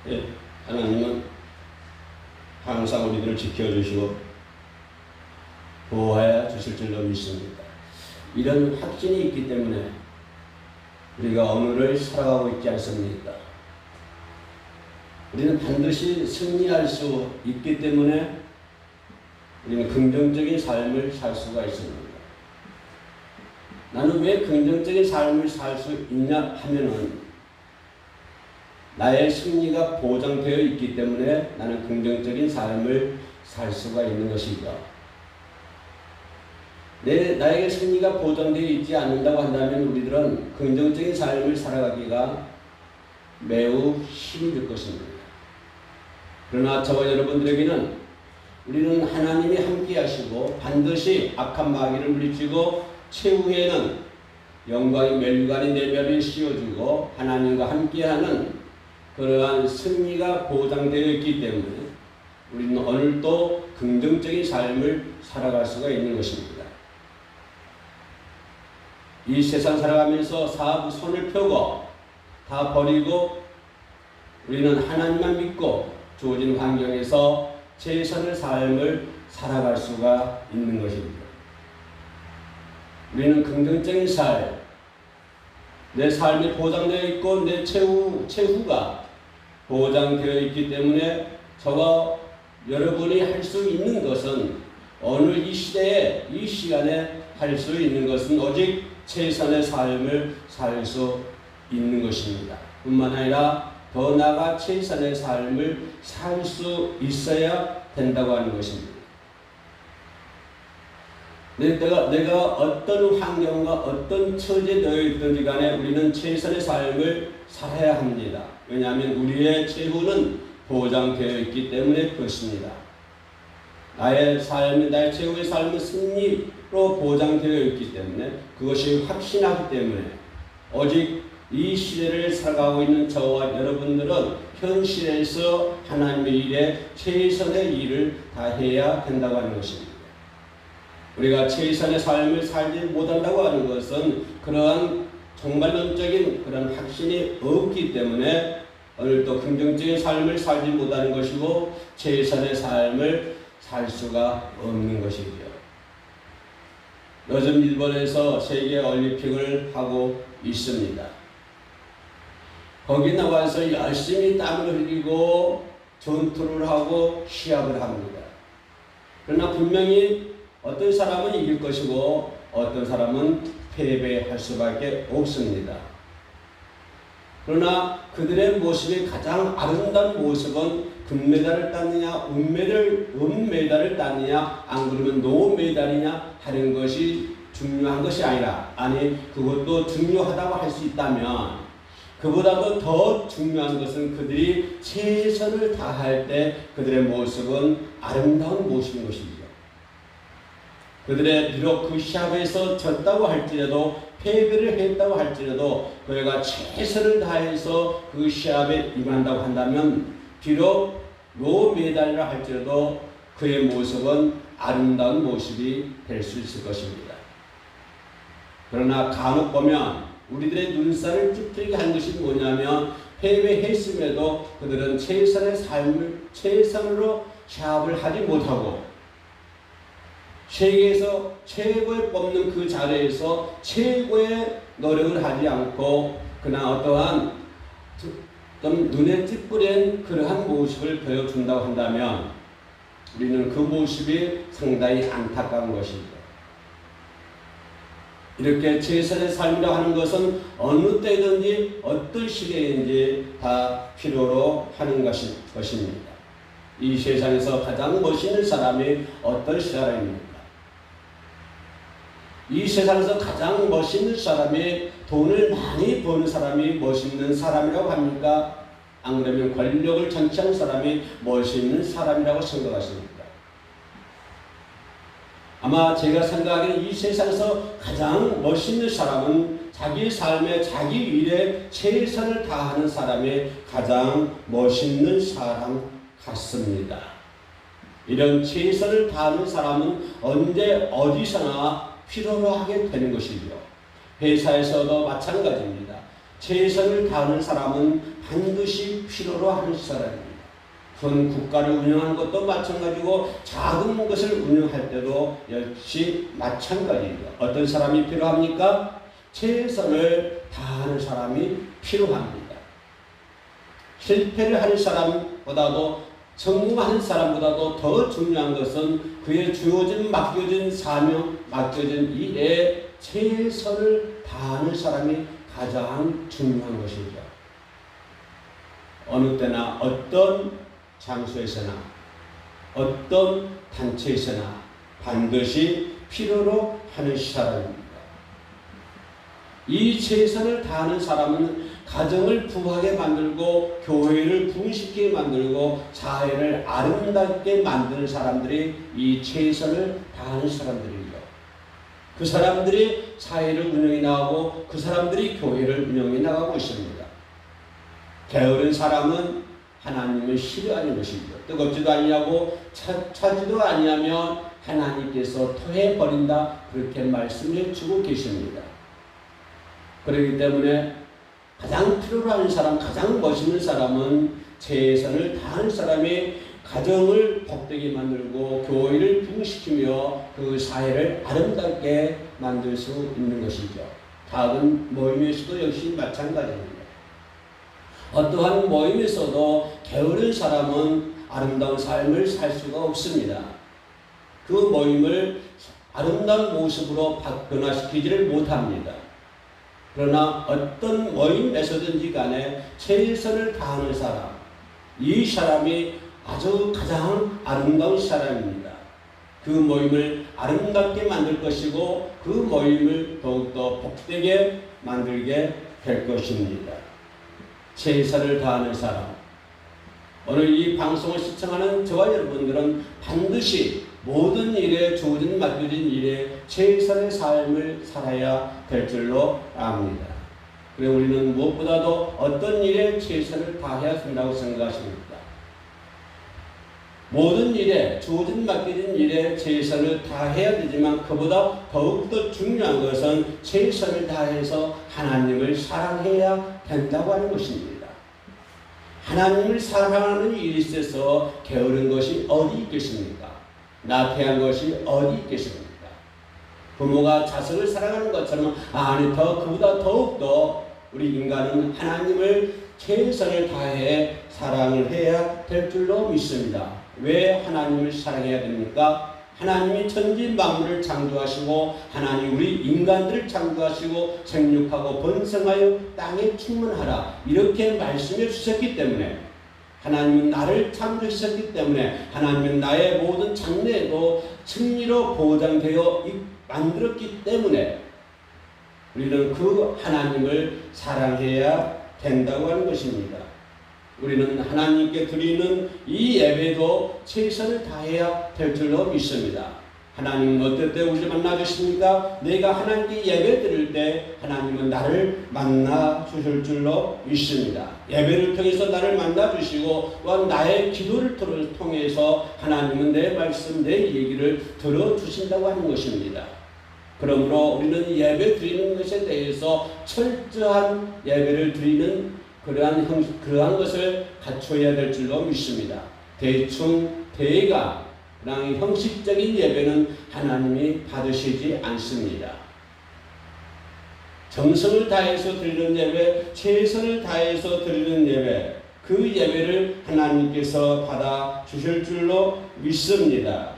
예, 하나님은 항상 우리들을 지켜주시고 보호해 주실 줄로 믿습니다. 이런 확신이 있기 때문에 우리가 오늘을 살아가고 있지 않습니까? 우리는 반드시 승리할 수 있기 때문에 우리는 긍정적인 삶을 살 수가 있습니다. 나는 왜 긍정적인 삶을 살 수 있냐 하면은 나의 승리가 보장되어 있기 때문에 나는 긍정적인 삶을 살 수가 있는 것이죠. 나에게 승리가 보장되어 있지 않는다고 한다면 우리들은 긍정적인 삶을 살아가기가 매우 힘들 것입니다. 그러나 저와 여러분들에게는 우리는 하나님이 함께 하시고 반드시 악한 마귀를 물리치고 최후에는 영광의 멸관이 내 멸을 씌워주고 하나님과 함께하는 그러한 승리가 보장되어 있기 때문에 우리는 오늘도 긍정적인 삶을 살아갈 수가 있는 것입니다. 이 세상 살아가면서 사부 손을 펴고 다 버리고 우리는 하나님만 믿고 주어진 환경에서 최선의 삶을 살아갈 수가 있는 것입니다. 우리는 긍정적인 삶, 내 삶이 보장되어 있고 내 최후가 보장되어 있기 때문에 저와 여러분이 할 수 있는 것은 오늘 이 시대에 이 시간에 할 수 있는 것은 오직 최선의 삶을 살 수 있는 것입니다. 뿐만 아니라 더 나아가 최선의 삶을 살 수 있어야 된다고 하는 것입니다. 내가 어떤 환경과 어떤 처지에 놓여 있든지 간에 우리는 최선의 삶을 살아야 합니다. 왜냐하면 우리의 최후는 보장되어 있기 때문에 그렇습니다. 나의 최후의 삶은 승리로 보장되어 있기 때문에 그것이 확신하기 때문에 오직 이 시대를 살아가고 있는 저와 여러분들은 현실에서 하나님의 일에 최선의 일을 다해야 된다고 하는 것입니다. 우리가 최선의 삶을 살지 못한다고 하는 것은 그러한 종말론적인 그런 확신이 없기 때문에 오늘도 긍정적인 삶을 살지 못하는 것이고 최선의 삶을 살 수가 없는 것이죠. 요즘 일본에서 세계 올림픽을 하고 있습니다. 거기 나와서 열심히 땀을 흘리고 전투를 하고 시합을 합니다. 그러나 분명히 어떤 사람은 이길 것이고 어떤 사람은 패배할 수밖에 없습니다. 그러나 그들의 모습이 가장 아름다운 모습은 금메달을 따느냐 은메달을 따느냐 안 그러면 노메달이냐 하는 것이 중요한 것이 아니라 그것도 중요하다고 할 수 있다면 그보다도 더 중요한 것은 그들이 최선을 다할 때 그들의 모습은 아름다운 모습인 것입니다. 그들의 비록 그 시합에서 졌다고 할지라도 패배를 했다고 할지라도 그가 최선을 다해서 그 시합에 임한다고 한다면 비록 노메달이라 할지라도 그의 모습은 아름다운 모습이 될 수 있을 것입니다. 그러나 간혹 보면 우리들의 눈살을 찌푸리게 한 것이 뭐냐면 패배했음에도 그들은 최선으로 시합을 하지 못하고 세계에서 최고에 뽑는 그 자리에서 최고의 노력을 하지 않고 그냥 어떠한 좀 눈에 찌푸린 그러한 모습을 보여준다고 한다면 우리는 그 모습이 상당히 안타까운 것입니다. 이렇게 최선의 삶이라고 하는 것은 어느 때든지 어떤 시대인지 다 필요로 하는 것입니다. 이 세상에서 가장 멋있는 사람이 어떤 사람입니까? 이 세상에서 가장 멋있는 사람이 돈을 많이 버는 사람이 멋있는 사람이라고 합니까? 안 그러면 권력을 장치하는 사람이 멋있는 사람이라고 생각하십니까? 아마 제가 생각하기에는 이 세상에서 가장 멋있는 사람은 자기 삶에 자기 일에 최선을 다하는 사람이 가장 멋있는 사람 같습니다. 이런 최선을 다하는 사람은 언제 어디서나 필요로 하게 되는 것이죠. 회사에서도 마찬가지입니다. 최선을 다하는 사람은 반드시 필요로 하는 사람입니다. 큰 국가를 운영하는 것도 마찬가지고 작은 것을 운영할 때도 역시 마찬가지입니다. 어떤 사람이 필요합니까? 최선을 다하는 사람이 필요합니다. 실패를 하는 사람보다도 성공하는 사람보다도 더 중요한 것은 그의 주어진 맡겨진 사명, 맡겨진 일에 최선을 다하는 사람이 가장 중요한 것이죠. 어느 때나 어떤 장소에서나 어떤 단체에서나 반드시 필요로 하는 사람입니다. 이 최선을 다하는 사람은 가정을 부하게 만들고 교회를 부흥시키게 만들고 사회를 아름답게 만드는 사람들이 이 최선을 다하는 사람들이죠. 그 사람들이 사회를 운영해 나가고 그 사람들이 교회를 운영해 나가고 있습니다. 게으른 사람은 하나님을 싫어하는 것이죠. 뜨겁지도 아니하고 차지도 아니하면 하나님께서 토해버린다, 그렇게 말씀해 주고 계십니다. 그렇기 때문에 가장 필요로 하는 사람, 가장 멋있는 사람은 최선을 다하는 사람이 가정을 복되게 만들고 교회를 부흥시키며 그 사회를 아름답게 만들 수 있는 것이죠. 작은 모임에서도 역시 마찬가지입니다. 어떠한 모임에서도 게으른 사람은 아름다운 삶을 살 수가 없습니다. 그 모임을 아름다운 모습으로 변화시키지를 못합니다. 그러나 어떤 모임에서든지 간에 최선을 다하는 사람, 이 사람이 아주 가장 아름다운 사람입니다. 그 모임을 아름답게 만들 것이고 그 모임을 더욱더 복되게 만들게 될 것입니다. 최선을 다하는 사람. 오늘 이 방송을 시청하는 저와 여러분들은 반드시 모든 일에 주어진 맡겨진 일에 최선의 삶을 살아야 될 줄로 압니다. 그리고 우리는 무엇보다도 어떤 일에 최선을 다해야 된다고 생각하십니까? 모든 일에 주어진 맡겨진 일에 최선을 다해야 되지만 그보다 더욱더 중요한 것은 최선을 다해서 하나님을 사랑해야 된다고 하는 것입니다. 하나님을 사랑하는 일이 있어서 게으른 것이 어디 있겠습니까? 나태한 것이 어디 있겠습니까? 부모가 자식을 사랑하는 것처럼 그보다 더욱더 우리 인간은 하나님을 최선을 다해 사랑을 해야 될 줄로 믿습니다. 왜 하나님을 사랑해야 됩니까? 하나님이 천지 만물을 창조하시고 하나님 우리 인간들을 창조하시고 생육하고 번성하여 땅에 충만하라 이렇게 말씀해 주셨기 때문에, 하나님은 나를 창조하셨기 때문에, 하나님은 나의 모든 장래에도 승리로 보장되어 만들었기 때문에 우리는 그 하나님을 사랑해야 된다고 하는 것입니다. 우리는 하나님께 드리는 이 예배도 최선을 다해야 될 줄로 믿습니다. 하나님은 어떨 때 우리를 만나주십니까? 내가 하나님께 예배 드릴 때 하나님은 나를 만나주실 줄로 믿습니다. 예배를 통해서 나를 만나주시고 또한 나의 기도를 통해서 하나님은 내 말씀, 내 얘기를 들어주신다고 하는 것입니다. 그러므로 우리는 예배 드리는 것에 대해서 철저한 예배를 드리는 그러한 것을 갖춰야 될 줄로 믿습니다. 대충 대강 그냥 형식적인 예배는 하나님이 받으시지 않습니다. 정성을 다해서 드리는 예배, 최선을 다해서 드리는 예배, 그 예배를 하나님께서 받아 주실 줄로 믿습니다.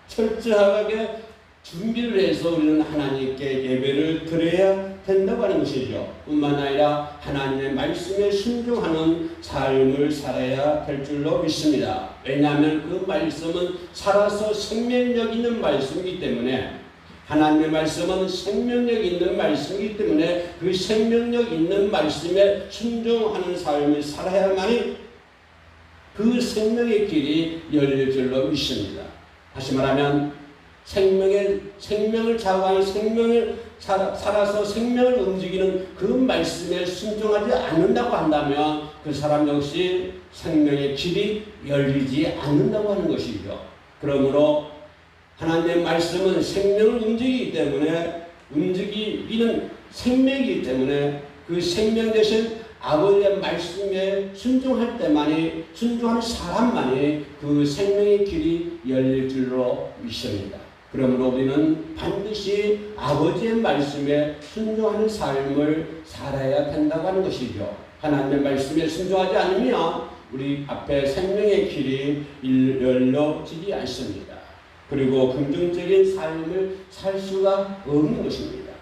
철저하게 준비를 해서 우리는 하나님께 예배를 드려야 된다고 하는 것이죠. 뿐만 아니라 하나님의 말씀에 순종하는 삶을 살아야 될 줄로 믿습니다. 왜냐하면 그 말씀은 살아서 생명력 있는 말씀이기 때문에, 하나님의 말씀은 생명력 있는 말씀이기 때문에 그 생명력 있는 말씀에 순종하는 삶을 살아야만이 그 생명의 길이 열릴 줄로 믿습니다. 다시 말하면 생명을 자고하는 생명을 살아서 생명을 움직이는 그 말씀에 순종하지 않는다고 한다면 그 사람 역시 생명의 길이 열리지 않는다고 하는 것이죠. 그러므로 하나님의 말씀은 생명을 움직이기 때문에, 움직이는 생명이기 때문에 그 생명 되신 아버지의 말씀에 순종할 때만이, 순종하는 사람만이 그 생명의 길이 열릴 줄로 믿습니다. 그러므로 우리는 반드시 아버지의 말씀에 순종하는 삶을 살아야 된다고 하는 것이죠. 하나님의 말씀에 순종하지 않으면 우리 앞에 생명의 길이 열려지지 않습니다. 그리고 긍정적인 삶을 살 수가 없는 것입니다.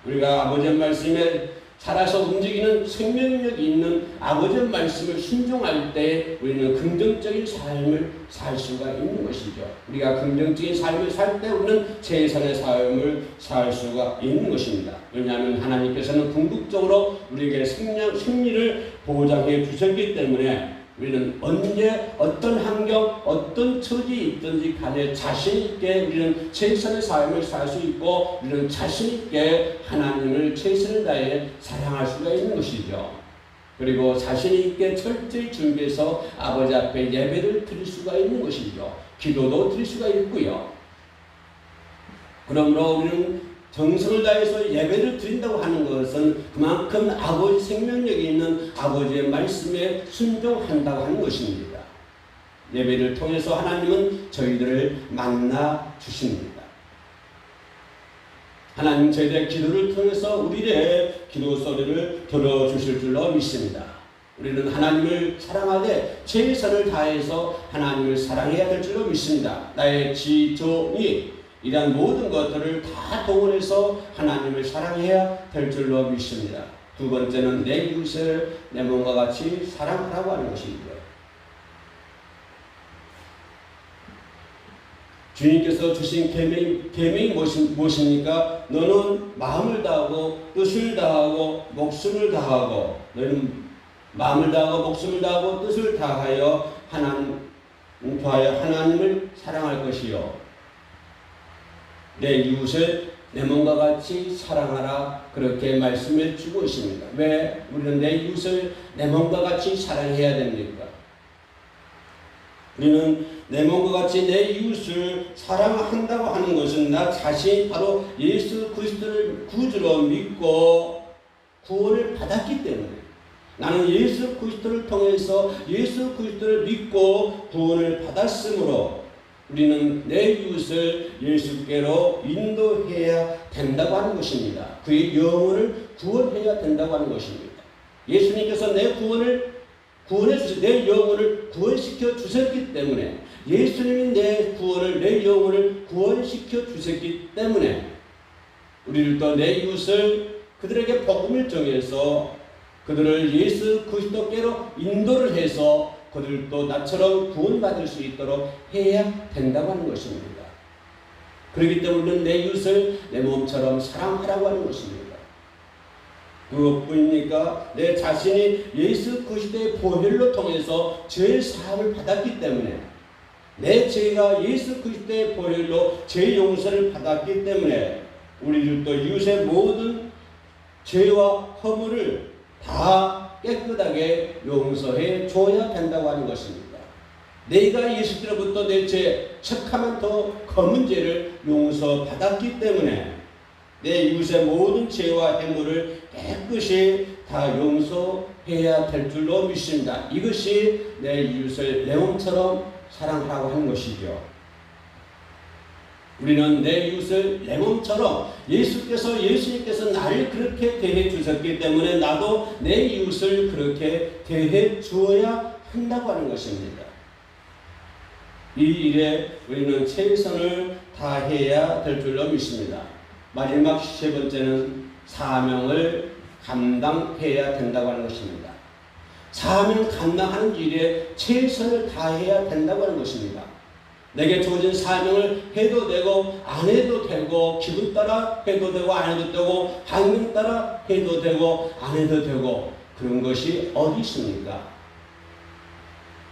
우리가 아버지의 말씀에 살아서 움직이는 생명력이 있는 아버지의 말씀을 순종할 때 우리는 긍정적인 삶을 살 수가 있는 것이죠. 우리가 긍정적인 삶을 살 때 우리는 최선의 삶을 살 수가 있는 것입니다. 왜냐하면 하나님께서는 궁극적으로 우리에게 승리를 보장해 주셨기 때문에 우리는 언제 어떤 환경, 어떤 처지에 있든지 간에 자신 있게 우리는 최선의 삶을 살 수 있고 우리는 자신 있게 하나님을 최선을 다해 사랑할 수가 있는 것이죠. 그리고 자신 있게 철저히 준비해서 아버지 앞에 예배를 드릴 수가 있는 것이죠. 기도도 드릴 수가 있고요. 그러므로 우리는 정성을 다해서 예배를 드린다고 하는 것은 그만큼 아버지 생명력이 있는 아버지의 말씀에 순종한다고 하는 것입니다. 예배를 통해서 하나님은 저희들을 만나 주십니다. 하나님 저희들의 기도를 통해서 우리의 기도 소리를 들어주실 줄로 믿습니다. 우리는 하나님을 사랑하되 최선을 다해서 하나님을 사랑해야 될 줄로 믿습니다. 나의 지종이 이러한 모든 것들을 다 동원해서 하나님을 사랑해야 될 줄로 믿습니다. 두 번째는 내 이웃을 내 몸과 같이 사랑하라고 하는 것이죠. 주님께서 주신 계명이 무엇입니까? 너는 마음을 다하고 뜻을 다하고 목숨을 다하고, 너는 마음을 다하고 목숨을 다하고 뜻을 다하여 하나님을 사랑할 것이요 내 이웃을 내 몸과 같이 사랑하라, 그렇게 말씀해 주고 있습니다. 왜 우리는 내 이웃을 내 몸과 같이 사랑해야 됩니까? 우리는 내 몸과 같이 내 이웃을 사랑한다고 하는 것은 나 자신이 바로 예수 그리스도를 구주로 믿고 구원을 받았기 때문에, 나는 예수 그리스도를 통해서 예수 그리스도를 믿고 구원을 받았으므로 우리는 내 이웃을 예수께로 인도해야 된다고 하는 것입니다. 그의 영혼을 구원해야 된다고 하는 것입니다. 예수님께서 내 영혼을 구원시켜 주셨기 때문에, 예수님이 내 영혼을 구원시켜 주셨기 때문에 우리를 또 내 이웃을 그들에게 복음을 정해서 그들을 예수 그리스도께로 인도를 해서 그들도 나처럼 구원받을 수 있도록 해야 된다고 하는 것입니다. 그렇기 때문에 내 이웃을 내 몸처럼 사랑하라고 하는 것입니다. 그것뿐입니까? 내 자신이 예수 그리스도의 보혈로 통해서 죄 사함을 받았기 때문에, 내 죄가 예수 그리스도의 보혈로 죄 용서를 받았기 때문에 우리들도 이웃의 모든 죄와 허물을 다 깨끗하게 용서해 줘야 된다고 하는 것입니다. 내가 예수께로부터 내 죄, 척하면 더 검은 죄를 용서받았기 때문에 내 이웃의 모든 죄와 해물을 깨끗이 다 용서해야 될 줄로 믿습니다. 이것이 내 이웃을 내 몸처럼 사랑하라고 하는 것이죠. 우리는 내 이웃을 내 몸처럼, 예수님께서 나를 그렇게 대해 주셨기 때문에 나도 내 이웃을 그렇게 대해 주어야 한다고 하는 것입니다. 이 일에 우리는 최선을 다해야 될 줄로 믿습니다. 마지막 세 번째는 사명을 감당해야 된다고 하는 것입니다. 사명 감당하는 일에 최선을 다해야 된다고 하는 것입니다. 내게 주어진 사명을 해도 되고 안 해도 되고, 기분 따라 해도 되고 안 해도 되고, 환경 따라 해도 되고 안 해도 되고, 그런 것이 어디 있습니까?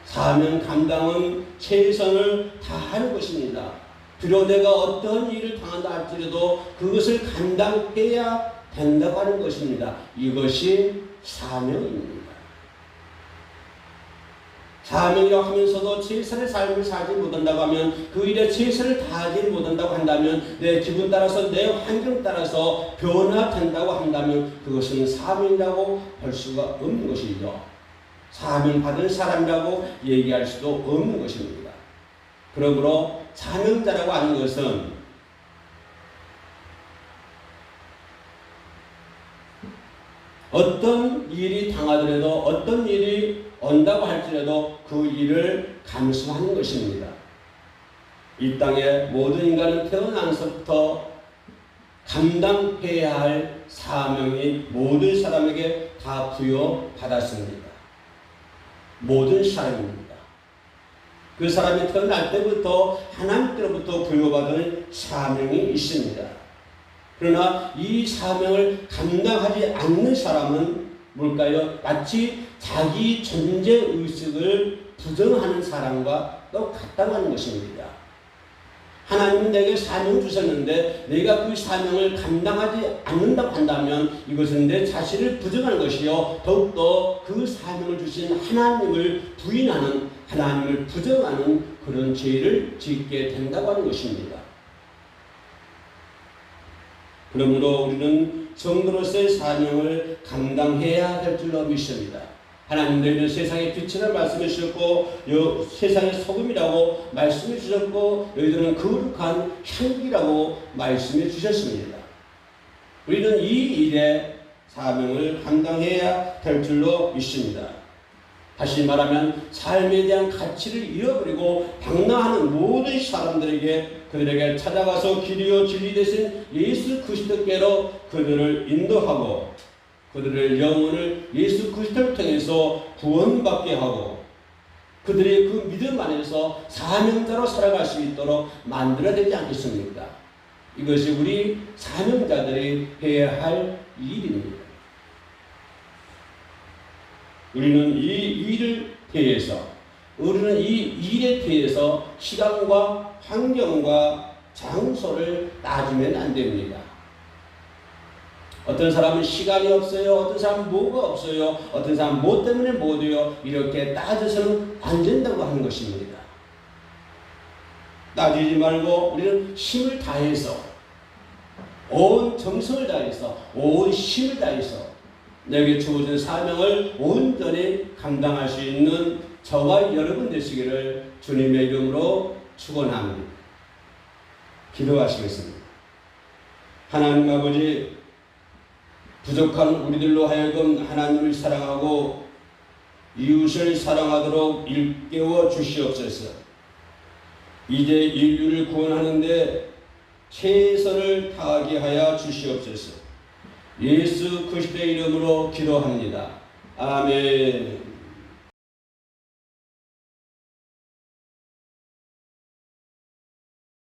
사명 감당은 최선을 다하는 것입니다. 비록 내가 어떤 일을 당한다 할지라도 그것을 감당해야 된다고 하는 것입니다. 이것이 사명입니다. 사명이라고 하면서도 최선의 삶을 살지 못한다고 하면, 그 일에 최선을 다하지 못한다고 한다면, 내 기분 따라서 내 환경 따라서 변화된다고 한다면 그것은 사명이라고 할 수가 없는 것이죠. 사명받은 사람이라고 얘기할 수도 없는 것입니다. 그러므로 사명자라고 하는 것은 어떤 일이 당하더라도, 어떤 일이 온다고 할지라도 그 일을 감수하는 것입니다. 이 땅에 모든 인간은 태어나서부터 감당해야 할 사명이 모든 사람에게 다 부여받았습니다. 모든 사람입니다. 그 사람이 태어날 때부터 하나님께로부터 부여받은 사명이 있습니다. 그러나 이 사명을 감당하지 않는 사람은 뭘까요? 마치 자기 존재의식을 부정하는 사람과 똑같다는 것입니다. 하나님은 내게 사명 주셨는데 내가 그 사명을 감당하지 않는다고 한다면 이것은 내 자신을 부정하는 것이요, 더욱더 그 사명을 주신 하나님을 부인하는, 하나님을 부정하는 그런 죄를 짓게 된다고 하는 것입니다. 그러므로 우리는 성도로서의 사명을 감당해야 될 줄로 믿습니다. 하나님, 너희는 세상의 빛이라고 말씀해 주셨고 세상의 소금이라고 말씀해 주셨고 너희들은 거룩한 향기라고 말씀해 주셨습니다. 우리는 이 일에 사명을 감당해야 될 줄로 믿습니다. 다시 말하면 삶에 대한 가치를 잃어버리고 방랑하는 모든 사람들에게, 그들에게 찾아가서 길이요 진리 되신 예수 그리스도께로 그들을 인도하고 그들의 영혼을 예수 그리스도를 통해서 구원받게 하고 그들의 그 믿음 안에서 사명자로 살아갈 수 있도록 만들어야 되지 않겠습니까? 이것이 우리 사명자들이 해야 할 일입니다. 우리는 이 일을 대해서, 우리는 이 일에 대해서 시간과 환경과 장소를 따지면 안 됩니다. 어떤 사람은 시간이 없어요. 어떤 사람은 뭐가 없어요. 어떤 사람은 뭐 때문에 못해요. 이렇게 따져서는 안 된다고 하는 것입니다. 따지지 말고 우리는 힘을 다해서, 온 정성을 다해서, 온 힘을 다해서 내게 주어진 사명을 온전히 감당할 수 있는 저와 여러분 되시기를 주님의 이름으로 축원합니다. 기도하시겠습니다. 하나님 아버지, 부족한 우리들로 하여금 하나님을 사랑하고 이웃을 사랑하도록 일깨워 주시옵소서. 이제 인류를 구원하는데 최선을 다하게 하여 주시옵소서. 예수 그리스도의 이름으로 기도합니다. 아멘.